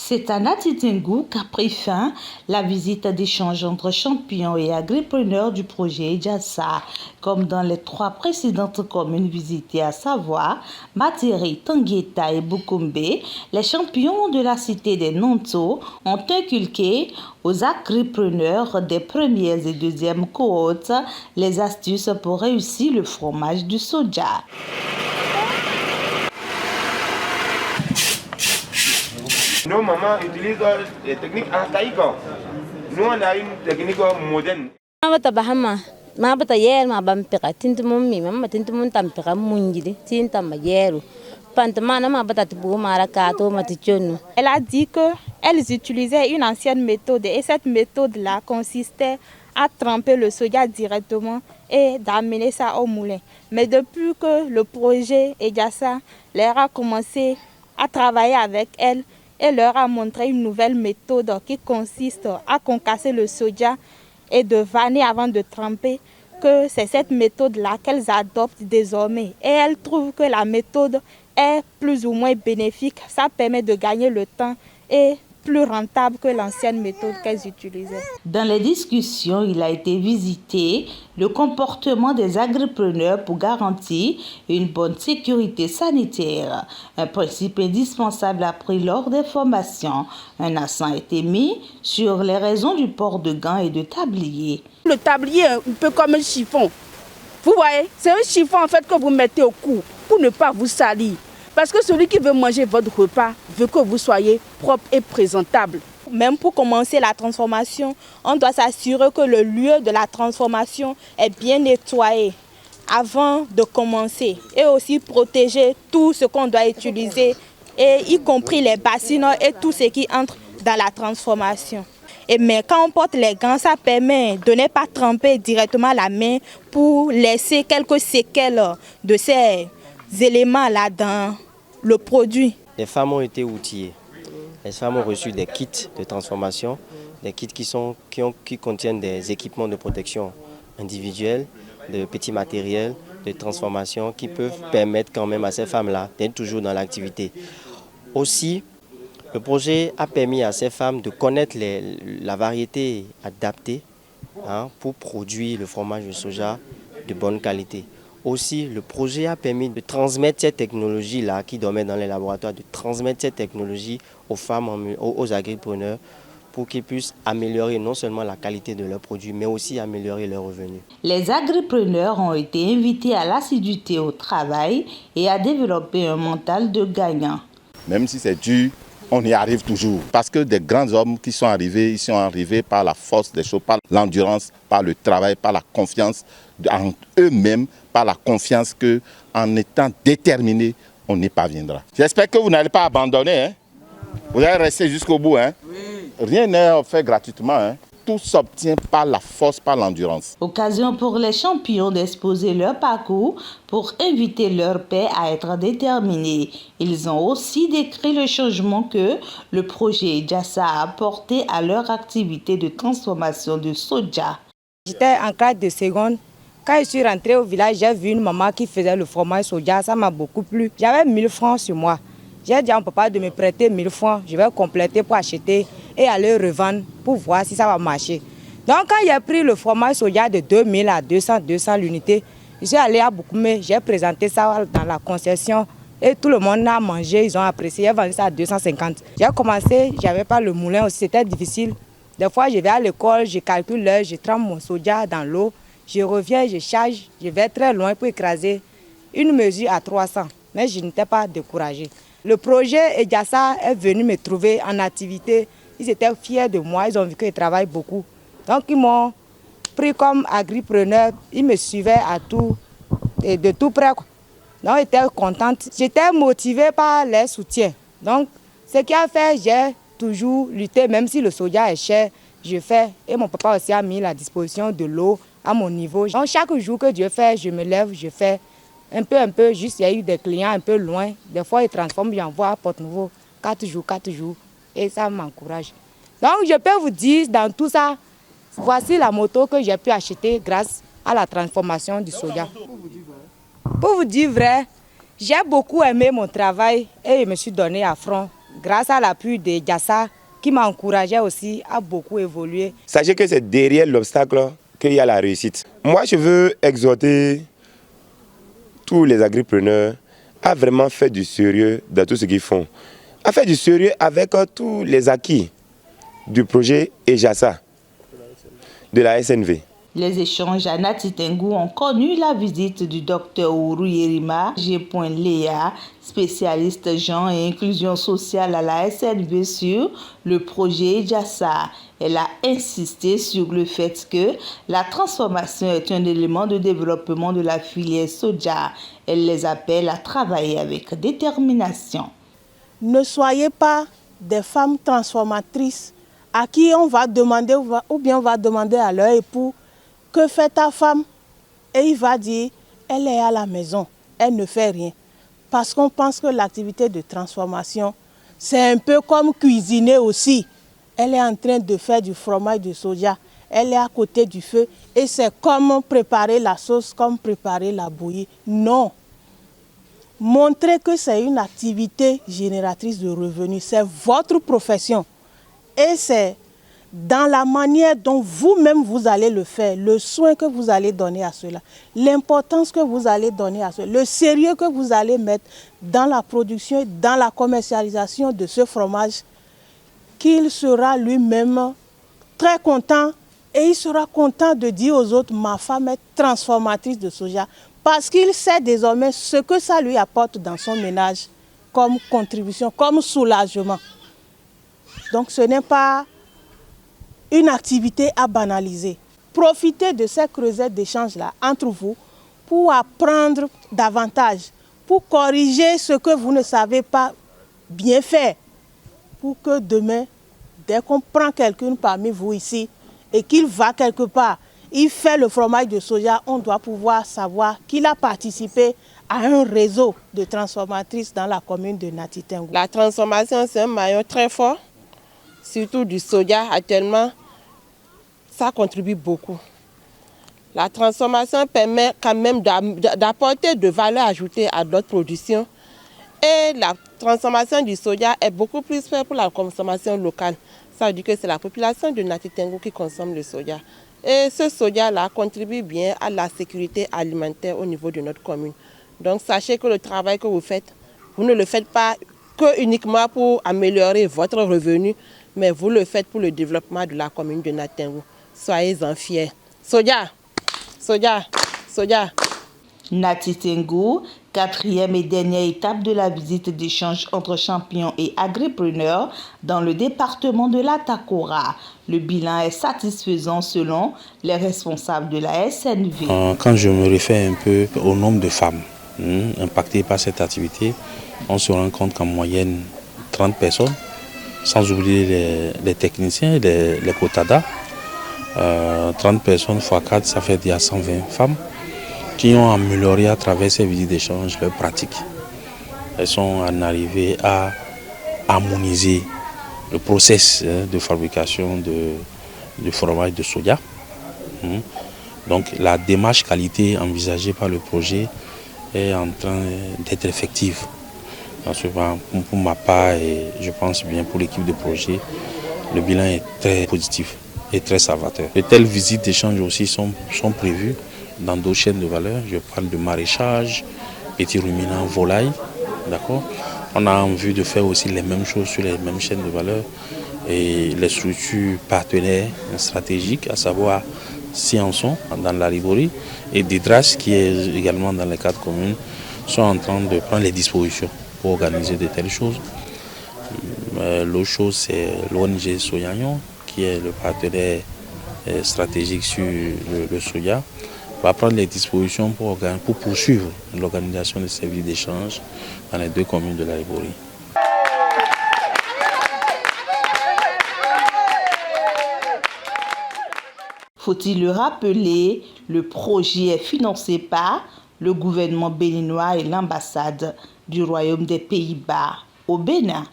C'est à Natitingou qu'a pris fin la visite d'échange entre champions et agripreneurs du projet Edjassa. Comme dans les 3 précédentes communes visitées, à savoir Materi, Tangueta et Bukombe, les champions de la cité des Nonto ont inculqué aux agripreneurs des premières et deuxièmes cohortes les astuces pour réussir le fromage du soja. Nos mamans utilisent des techniques archaïques. Nous, on a une technique moderne. Elle a dit qu'elles utilisaient une ancienne méthode et cette méthode-là consistait à tremper le soja directement et d'amener ça au moulin. Mais depuis que le projet Edjassa leur a commencé à travailler avec elle, et leur a montré une nouvelle méthode qui consiste à concasser le soja et de vanner avant de tremper, que c'est cette méthode-là qu'elles adoptent désormais. Et elles trouvent que la méthode est plus ou moins bénéfique, ça permet de gagner le temps et plus rentable que l'ancienne méthode qu'elles utilisaient. Dans les discussions, il a été visité le comportement des agripreneurs pour garantir une bonne sécurité sanitaire. Un principe indispensable appris lors des formations. Un accent a été mis sur les raisons du port de gants et de tabliers. Le tablier est un peu comme un chiffon. Vous voyez, c'est un chiffon en fait que vous mettez au cou pour ne pas vous salir. Parce que celui qui veut manger votre repas veut que vous soyez propre et présentable. Même pour commencer la transformation, on doit s'assurer que le lieu de la transformation est bien nettoyé avant de commencer. Et aussi protéger tout ce qu'on doit utiliser, et y compris les bassines et tout ce qui entre dans la transformation. Mais quand on porte les gants, ça permet de ne pas tremper directement la main pour laisser quelques séquelles de ces éléments-là dans le produit. Les femmes ont été outillées. Les femmes ont reçu des kits de transformation, des kits qui contiennent des équipements de protection individuelle, de petits matériels de transformation qui peuvent permettre quand même à ces femmes-là d'être toujours dans l'activité. Aussi, le projet a permis à ces femmes de connaître la variété adaptée pour produire le fromage de soja de bonne qualité. Aussi, le projet a permis de transmettre cette technologie-là qui dormait dans les laboratoires, de transmettre cette technologie aux femmes, aux agripreneurs, pour qu'ils puissent améliorer non seulement la qualité de leurs produits, mais aussi améliorer leurs revenus. Les agripreneurs ont été invités à l'assiduité au travail et à développer un mental de gagnant. Même si c'est dur, on y arrive toujours. Parce que des grands hommes qui sont arrivés, ils sont arrivés par la force des choses, par l'endurance, par le travail, par la confiance en eux-mêmes, par la confiance qu'en étant déterminés, on y parviendra. J'espère que vous n'allez pas abandonner. Hein? Vous allez rester jusqu'au bout. Hein? Oui. Rien n'est fait gratuitement. Hein? Tout s'obtient par la force, par l'endurance. Occasion pour les champions d'exposer leur parcours pour inviter leurs pairs à être déterminés. Ils ont aussi décrit le changement que le projet Edjassa a apporté à leur activité de transformation de soja. J'étais en classe de seconde. Quand je suis rentrée au village, j'ai vu une maman qui faisait le fromage soja. Ça m'a beaucoup plu. J'avais 1000 francs sur moi. J'ai dit à mon papa de me prêter 1000 francs. Je vais compléter pour acheter et aller revendre pour voir si ça va marcher. Donc quand j'ai pris le fromage soja de 2000 à 200 l'unité, je suis allée à Bukombe, j'ai présenté ça dans la concession et tout le monde a mangé, ils ont apprécié. J'ai vendu ça à 250. J'ai commencé, j'avais pas le moulin aussi, c'était difficile. Des fois je vais à l'école, je calcule l'heure, je trempe mon soja dans l'eau, je reviens, je charge, je vais très loin pour écraser une mesure à 300. Mais je n'étais pas découragée. Le projet Edjassa est venu me trouver en activité. Ils étaient fiers de moi, ils ont vu que je travaille beaucoup. Donc ils m'ont pris comme agripreneur, ils me suivaient à tout, et de tout près. Donc j'étais contente. J'étais motivée par les soutiens. Donc ce qui a fait, j'ai toujours lutté, même si le soja est cher, je fais. Et mon papa aussi a mis à la disposition de l'eau à mon niveau. Donc chaque jour que Dieu fait, je me lève, je fais un peu, juste il y a eu des clients un peu loin. Des fois ils transforment, j'envoie à Porte-Nouveau, 4 jours. Et ça m'encourage. Donc je peux vous dire, dans tout ça, voici la moto que j'ai pu acheter grâce à la transformation du soja. Pour vous dire vrai, j'ai beaucoup aimé mon travail et je me suis donné à fond grâce à l'appui de Jassa, qui m'a encouragé aussi à beaucoup évoluer. Sachez que c'est derrière l'obstacle qu'il y a la réussite. Moi, je veux exhorter tous les agripreneurs à vraiment faire du sérieux dans tout ce qu'ils font. À faire du sérieux avec tous les acquis du projet EJASA, de la SNV. Les échanges à Nati Tengou ont connu la visite du docteur Ourou Yerima G. Léa, spécialiste genre et inclusion sociale à la SNV sur le projet EJASA. Elle a insisté sur le fait que la transformation est un élément de développement de la filière soja. Elle les appelle à travailler avec détermination. Ne soyez pas des femmes transformatrices à qui on va demander ou bien on va demander à leur époux que fait ta femme, et il va dire elle est à la maison, elle ne fait rien. Parce qu'on pense que l'activité de transformation, c'est un peu comme cuisiner aussi. Elle est en train de faire du fromage de soja, elle est à côté du feu et c'est comme préparer la sauce, comme préparer la bouillie. Non. Montrez que c'est une activité génératrice de revenus, c'est votre profession. Et c'est dans la manière dont vous-même vous allez le faire, le soin que vous allez donner à cela, l'importance que vous allez donner à cela, le sérieux que vous allez mettre dans la production et dans la commercialisation de ce fromage, qu'il sera lui-même très content et il sera content de dire aux autres, ma femme est transformatrice de soja, parce qu'il sait désormais ce que ça lui apporte dans son ménage comme contribution, comme soulagement. Donc ce n'est pas une activité à banaliser. Profitez de ces creusettes d'échange-là entre vous pour apprendre davantage, pour corriger ce que vous ne savez pas bien faire, pour que demain, dès qu'on prend quelqu'un parmi vous ici et qu'il va quelque part, il fait le fromage de soja, on doit pouvoir savoir qu'il a participé à un réseau de transformatrices dans la commune de Nati Tengou. La transformation, c'est un maillon très fort, surtout du soja actuellement. Ça contribue beaucoup. La transformation permet quand même d'apporter de valeur ajoutée à d'autres productions. Et la transformation du soja est beaucoup plus faite pour la consommation locale. Ça veut dire que c'est la population de Nati Tengou qui consomme le soja. Et ce soja-là contribue bien à la sécurité alimentaire au niveau de notre commune. Donc sachez que le travail que vous faites, vous ne le faites pas que uniquement pour améliorer votre revenu, mais vous le faites pour le développement de la commune de Nati Tengou. Soyez-en fiers. Soja, soja, soja. Nati Tengou, quatrième et dernière étape de la visite d'échange entre champions et agripreneurs dans le département de la Takora. Le bilan est satisfaisant selon les responsables de la SNV. Quand je me réfère un peu au nombre de femmes impactées par cette activité, on se rend compte qu'en moyenne 30 personnes, sans oublier les techniciens et les quotadas. 30 personnes x 4, ça fait déjà 120 femmes qui ont amélioré à travers ces visites d'échange leurs pratiques. Elles sont en arrivée à harmoniser le process de fabrication de fromage de soja. Donc la démarche qualité envisagée par le projet est en train d'être effective. Pour ma part et je pense bien pour l'équipe de projet, le bilan est très positif et très salvateur. De telles visites d'échange aussi sont prévues dans d'autres chaînes de valeur. Je parle de maraîchage, petits ruminants, volailles. D'accord. On a envie de faire aussi les mêmes choses sur les mêmes chaînes de valeur et les structures partenaires stratégiques, à savoir Scienson dans la Riborie et Didras qui est également dans les 4 communes, sont en train de prendre les dispositions pour organiser de telles choses. L'autre chose, c'est l'ONG Soyagnon, qui est le partenaire stratégique sur le soja, va prendre les dispositions pour poursuivre l'organisation des services d'échange dans les 2 communes de la Riborie. Faut-il le rappeler, le projet est financé par le gouvernement béninois et l'ambassade du Royaume des Pays-Bas au Bénin.